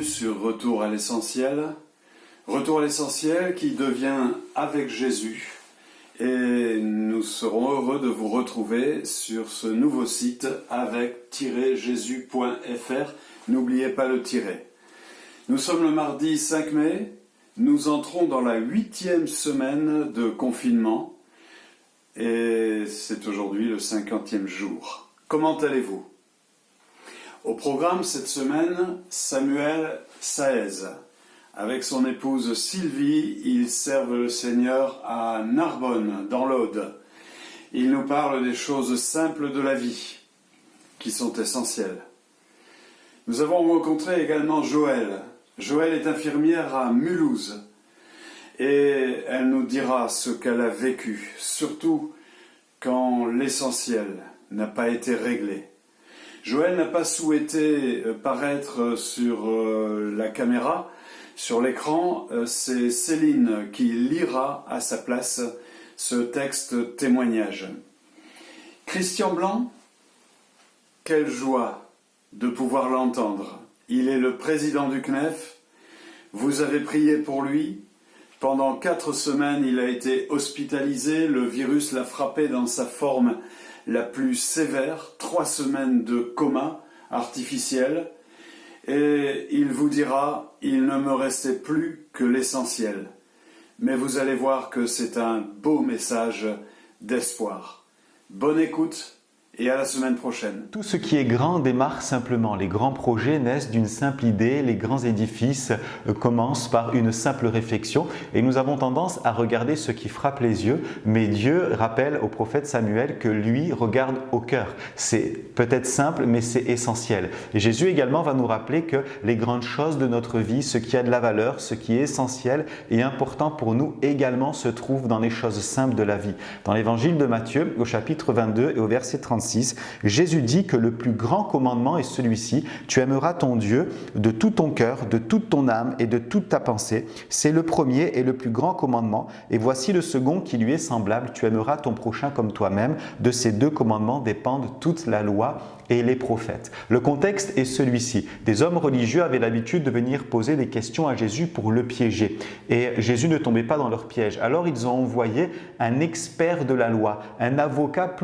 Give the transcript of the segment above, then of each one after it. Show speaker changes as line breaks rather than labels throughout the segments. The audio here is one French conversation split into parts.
sur Retour à l'essentiel. Retour à l'essentiel qui devient avec Jésus. Et nous serons heureux de vous retrouver sur ce nouveau site avec-jésus.fr. N'oubliez pas le tiret. Nous sommes le mardi 5 mai. Nous entrons dans la 8e semaine de confinement. Et c'est aujourd'hui le 50e jour. Comment allez-vous ? Au programme cette semaine, Samuel Saez. Avec son épouse Sylvie, ils servent le Seigneur à Narbonne, dans l'Aude. Ils nous parlent des choses simples de la vie, qui sont essentielles. Nous avons rencontré également Joëlle. Joëlle est infirmière à Mulhouse. Et elle nous dira ce qu'elle a vécu, surtout quand l'essentiel n'a pas été réglé. Joëlle n'a pas souhaité paraître sur la caméra, sur l'écran. C'est Céline qui lira à sa place ce texte témoignage. Christian Blanc, quelle joie de pouvoir l'entendre. Il est le président du CNEF. Vous avez prié pour lui. Pendant 4 semaines, il a été hospitalisé. Le virus l'a frappé dans sa forme la plus sévère, 3 semaines de coma artificiel, et il vous dira « il ne me restait plus que l'essentiel ». Mais vous allez voir que c'est un beau message d'espoir. Bonne écoute et à la semaine prochaine.
Tout ce qui est grand démarre simplement. Les grands projets naissent d'une simple idée, les grands édifices commencent par une simple réflexion et nous avons tendance à regarder ce qui frappe les yeux, mais Dieu rappelle au prophète Samuel que lui regarde au cœur. C'est peut-être simple, mais c'est essentiel. Et Jésus également va nous rappeler que les grandes choses de notre vie, ce qui a de la valeur, ce qui est essentiel et important pour nous également se trouve dans les choses simples de la vie. Dans l'évangile de Matthieu, au chapitre 22 et au verset 36, Jésus dit que le plus grand commandement est celui-ci: tu aimeras ton Dieu de tout ton cœur, de toute ton âme et de toute ta pensée. C'est le premier et le plus grand commandement. Et voici le second qui lui est semblable: tu aimeras ton prochain comme toi-même. De ces 2 commandements dépendent toute la loi et les prophètes. Le contexte est celui-ci. Des hommes religieux avaient l'habitude de venir poser des questions à Jésus pour le piéger. Et Jésus ne tombait pas dans leur piège. Alors ils ont envoyé un expert de la loi, un avocat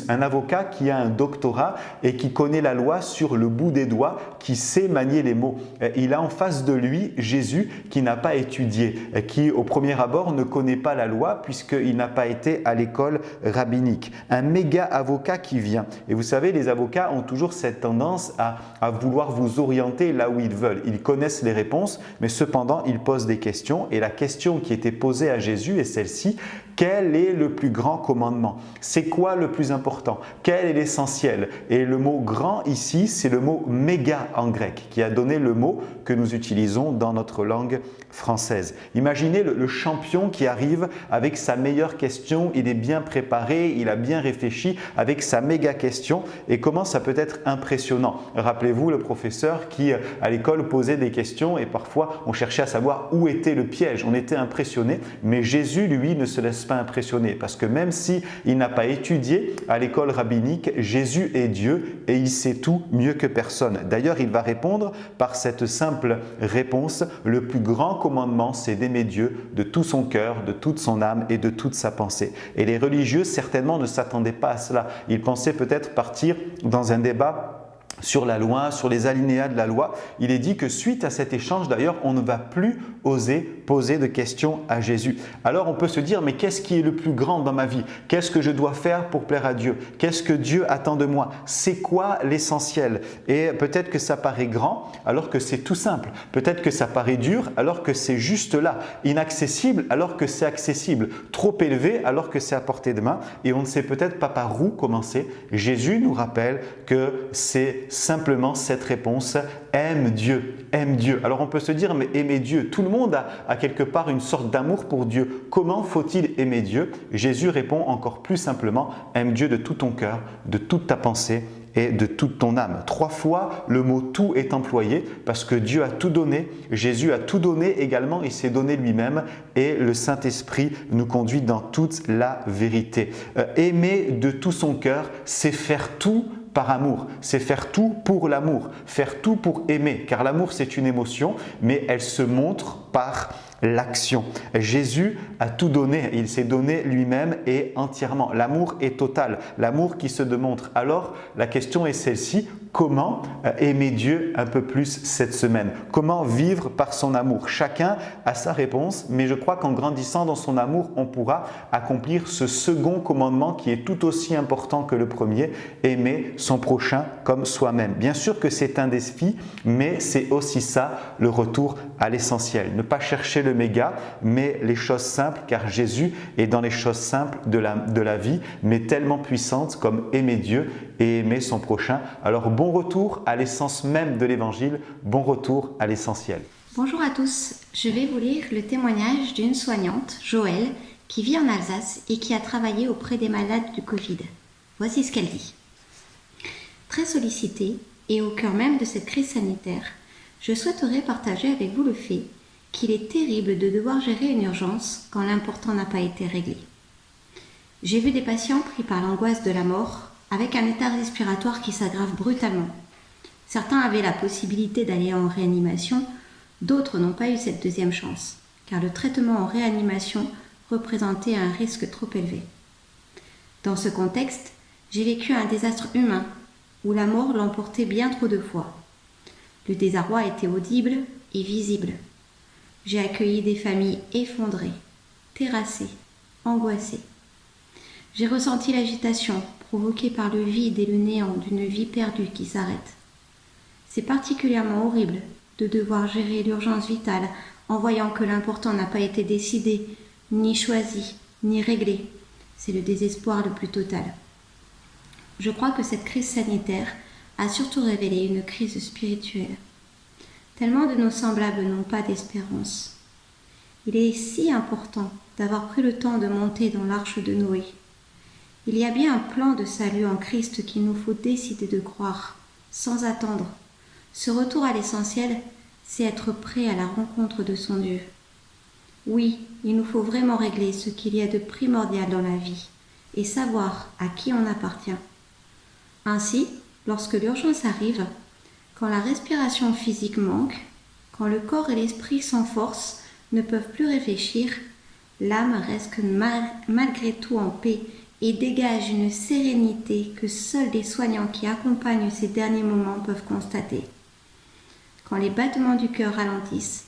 un avocat qui a un doctorat et qui connaît la loi sur le bout des doigts, qui sait manier les mots. Il a en face de lui Jésus qui n'a pas étudié, qui au premier abord ne connaît pas la loi puisqu'il n'a pas été à l'école rabbinique. Un méga avocat qui vient. Et vous savez, les avocats ont toujours cette tendance à vouloir vous orienter là où ils veulent. Ils connaissent les réponses, mais cependant, ils posent des questions. Et la question qui était posée à Jésus est celle-ci: quel est le plus grand commandement? C'est quoi le plus important? Quel est l'essentiel? Et le mot grand ici, c'est le mot méga en grec, qui a donné le mot que nous utilisons dans notre langue française. Imaginez le champion qui arrive avec sa meilleure question, il est bien préparé, il a bien réfléchi avec sa méga question. Et comment ça peut être impressionnant? Rappelez-vous le professeur qui à l'école posait des questions et parfois on cherchait à savoir où était le piège. On était impressionné, mais Jésus lui ne se laisse pas impressionner parce que même si il n'a pas étudié à l'école rabbinique, Jésus est Dieu et il sait tout mieux que personne. D'ailleurs, il va répondre par cette simple réponse: le plus grand commandement, c'est d'aimer Dieu de tout son cœur, de toute son âme et de toute sa pensée. Et les religieux certainement ne s'attendaient pas à cela. Ils pensaient peut-être partir dans un débat sur la loi, sur les alinéas de la loi. Il est dit que suite à cet échange, d'ailleurs, on ne va plus oser poser de questions à Jésus. Alors on peut se dire, mais qu'est-ce qui est le plus grand dans ma vie? Qu'est-ce que je dois faire pour plaire à Dieu? Qu'est-ce que Dieu attend de moi? C'est quoi l'essentiel? Et peut-être que ça paraît grand alors que c'est tout simple. Peut-être que ça paraît dur alors que c'est juste là. Inaccessible alors que c'est accessible. Trop élevé alors que c'est à portée de main. Et on ne sait peut-être pas par où commencer. Jésus nous rappelle que c'est simplement cette réponse: aime Dieu, aime Dieu. Alors on peut se dire, mais aimer Dieu, tout le monde a quelque part une sorte d'amour pour Dieu. Comment faut-il aimer Dieu? Jésus répond encore plus simplement: aime Dieu de tout ton cœur, de toute ta pensée et de toute ton âme. 3 fois, le mot « tout » est employé parce que Dieu a tout donné, Jésus a tout donné également, il s'est donné lui-même et le Saint-Esprit nous conduit dans toute la vérité. Aimer de tout son cœur, c'est faire tout par amour. C'est faire tout pour l'amour, faire tout pour aimer. Car l'amour, c'est une émotion, mais elle se montre par l'action. Jésus a tout donné, il s'est donné lui-même et entièrement. L'amour est total, l'amour qui se démontre. Alors, la question est celle-ci, comment aimer Dieu un peu plus cette semaine? Comment vivre par son amour? Chacun a sa réponse, mais je crois qu'en grandissant dans son amour, on pourra accomplir ce second commandement qui est tout aussi important que le premier, aimer son prochain comme soi-même. Bien sûr que c'est un défi, mais c'est aussi ça le retour à l'essentiel. Ne pas chercher le méga, mais les choses simples, car Jésus est dans les choses simples de la vie, mais tellement puissantes comme aimer Dieu et aimer son prochain. Alors bon retour à l'essence même de l'Évangile, bon retour à l'essentiel.
Bonjour à tous, je vais vous lire le témoignage d'une soignante, Joëlle, qui vit en Alsace et qui a travaillé auprès des malades du Covid. Voici ce qu'elle dit. Très sollicitée et au cœur même de cette crise sanitaire, je souhaiterais partager avec vous le fait qu'il est terrible de devoir gérer une urgence quand l'important n'a pas été réglé. J'ai vu des patients pris par l'angoisse de la mort avec un état respiratoire qui s'aggrave brutalement. Certains avaient la possibilité d'aller en réanimation, d'autres n'ont pas eu cette deuxième chance, car le traitement en réanimation représentait un risque trop élevé. Dans ce contexte, j'ai vécu un désastre humain où la mort l'emportait bien trop de fois. Le désarroi était audible et visible. J'ai accueilli des familles effondrées, terrassées, angoissées. J'ai ressenti l'agitation provoquée par le vide et le néant d'une vie perdue qui s'arrête. C'est particulièrement horrible de devoir gérer l'urgence vitale en voyant que l'important n'a pas été décidé, ni choisi, ni réglé. C'est le désespoir le plus total. Je crois que cette crise sanitaire a surtout révélé une crise spirituelle. Tellement de nos semblables n'ont pas d'espérance. Il est si important d'avoir pris le temps de monter dans l'arche de Noé. Il y a bien un plan de salut en Christ qu'il nous faut décider de croire, sans attendre. Ce retour à l'essentiel, c'est être prêt à la rencontre de son Dieu. Oui, il nous faut vraiment régler ce qu'il y a de primordial dans la vie et savoir à qui on appartient. Ainsi, lorsque l'urgence arrive, quand la respiration physique manque, quand le corps et l'esprit sans force ne peuvent plus réfléchir, l'âme reste malgré tout en paix et dégage une sérénité que seuls les soignants qui accompagnent ces derniers moments peuvent constater. Quand les battements du cœur ralentissent,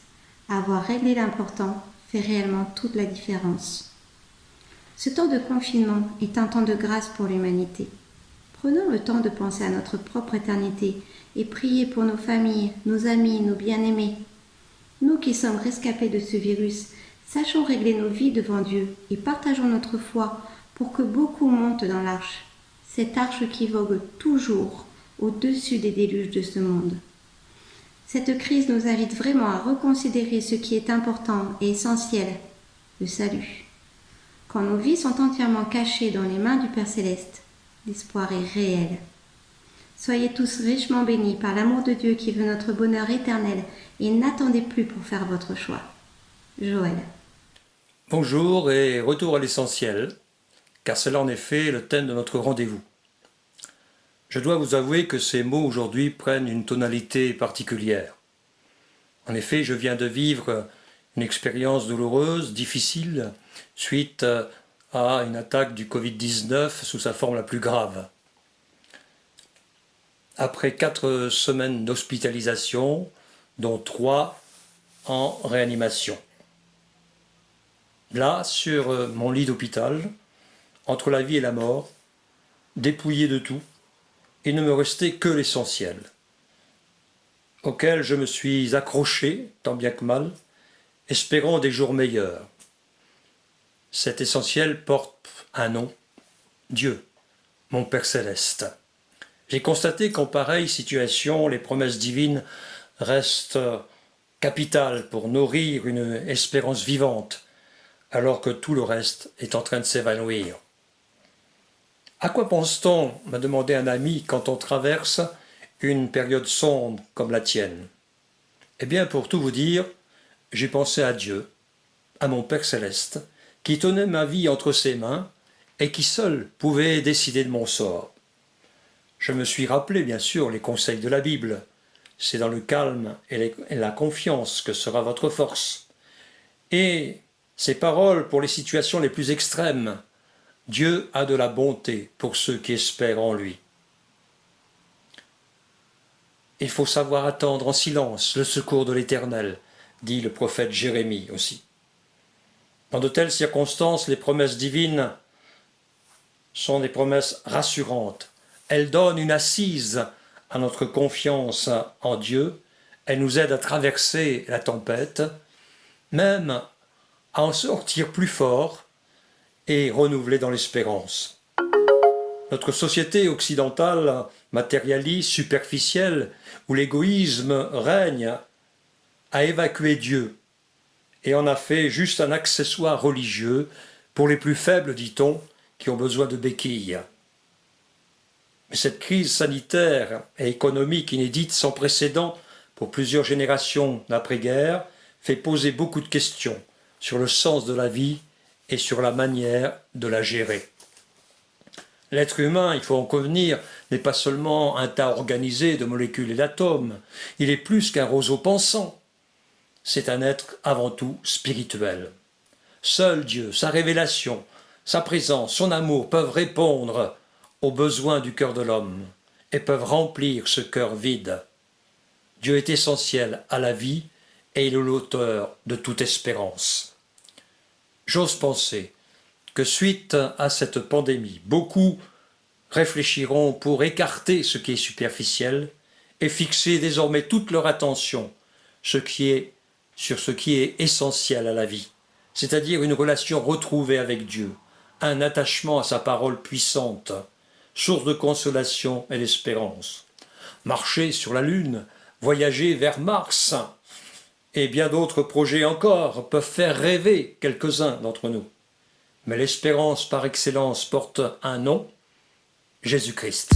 avoir réglé l'important fait réellement toute la différence. Ce temps de confinement est un temps de grâce pour l'humanité. Prenons le temps de penser à notre propre éternité et prier pour nos familles, nos amis, nos bien-aimés. Nous qui sommes rescapés de ce virus, sachons régler nos vies devant Dieu et partageons notre foi pour que beaucoup montent dans l'arche, cette arche qui vogue toujours au-dessus des déluges de ce monde. Cette crise nous invite vraiment à reconsidérer ce qui est important et essentiel, le salut. Quand nos vies sont entièrement cachées dans les mains du Père Céleste, l'espoir est réel. Soyez tous richement bénis par l'amour de Dieu qui veut notre bonheur éternel et n'attendez plus pour faire votre choix. Joël.
Bonjour et retour à l'essentiel, car c'est là en effet le thème de notre rendez-vous. Je dois vous avouer que ces mots aujourd'hui prennent une tonalité particulière. En effet, je viens de vivre une expérience douloureuse, difficile, suite à une attaque du Covid-19 sous sa forme la plus grave. Après 4 semaines d'hospitalisation, dont 3 en réanimation. Là, sur mon lit d'hôpital, entre la vie et la mort, dépouillé de tout, il ne me restait que l'essentiel, auquel je me suis accroché, tant bien que mal, espérant des jours meilleurs. Cet essentiel porte un nom, Dieu, mon Père Céleste. J'ai constaté qu'en pareille situation, les promesses divines restent capitales pour nourrir une espérance vivante, alors que tout le reste est en train de s'évanouir. À quoi pense-t-on, m'a demandé un ami, quand on traverse une période sombre comme la tienne? Eh bien, pour tout vous dire, j'ai pensé à Dieu, à mon Père Céleste, qui tenait ma vie entre ses mains et qui seul pouvait décider de mon sort. Je me suis rappelé, bien sûr, les conseils de la Bible. C'est dans le calme et la confiance que sera votre force. Et ces paroles pour les situations les plus extrêmes. Dieu a de la bonté pour ceux qui espèrent en lui. Il faut savoir attendre en silence le secours de l'Éternel, dit le prophète Jérémie aussi. Dans de telles circonstances, les promesses divines sont des promesses rassurantes. Elles donnent une assise à notre confiance en Dieu. Elles nous aident à traverser la tempête, même à en sortir plus fort et renouvelés dans l'espérance. Notre société occidentale, matérialiste, superficielle, où l'égoïsme règne, a évacué Dieu et en a fait juste un accessoire religieux pour les plus faibles, dit-on, qui ont besoin de béquilles. Mais cette crise sanitaire et économique inédite sans précédent pour plusieurs générations d'après-guerre fait poser beaucoup de questions sur le sens de la vie et sur la manière de la gérer. L'être humain, il faut en convenir, n'est pas seulement un tas organisé de molécules et d'atomes, il est plus qu'un roseau pensant. C'est un être avant tout spirituel. Seul Dieu, sa révélation, sa présence, son amour peuvent répondre aux besoins du cœur de l'homme et peuvent remplir ce cœur vide. Dieu est essentiel à la vie et il est l'auteur de toute espérance. J'ose penser que suite à cette pandémie, beaucoup réfléchiront pour écarter ce qui est superficiel et fixer désormais toute leur attention sur ce qui est essentiel à la vie, c'est-à-dire une relation retrouvée avec Dieu, un attachement à sa parole puissante, source de consolation et d'espérance. Marcher sur la Lune, voyager vers Mars et bien d'autres projets encore peuvent faire rêver quelques-uns d'entre nous. Mais l'espérance par excellence porte un nom, Jésus-Christ.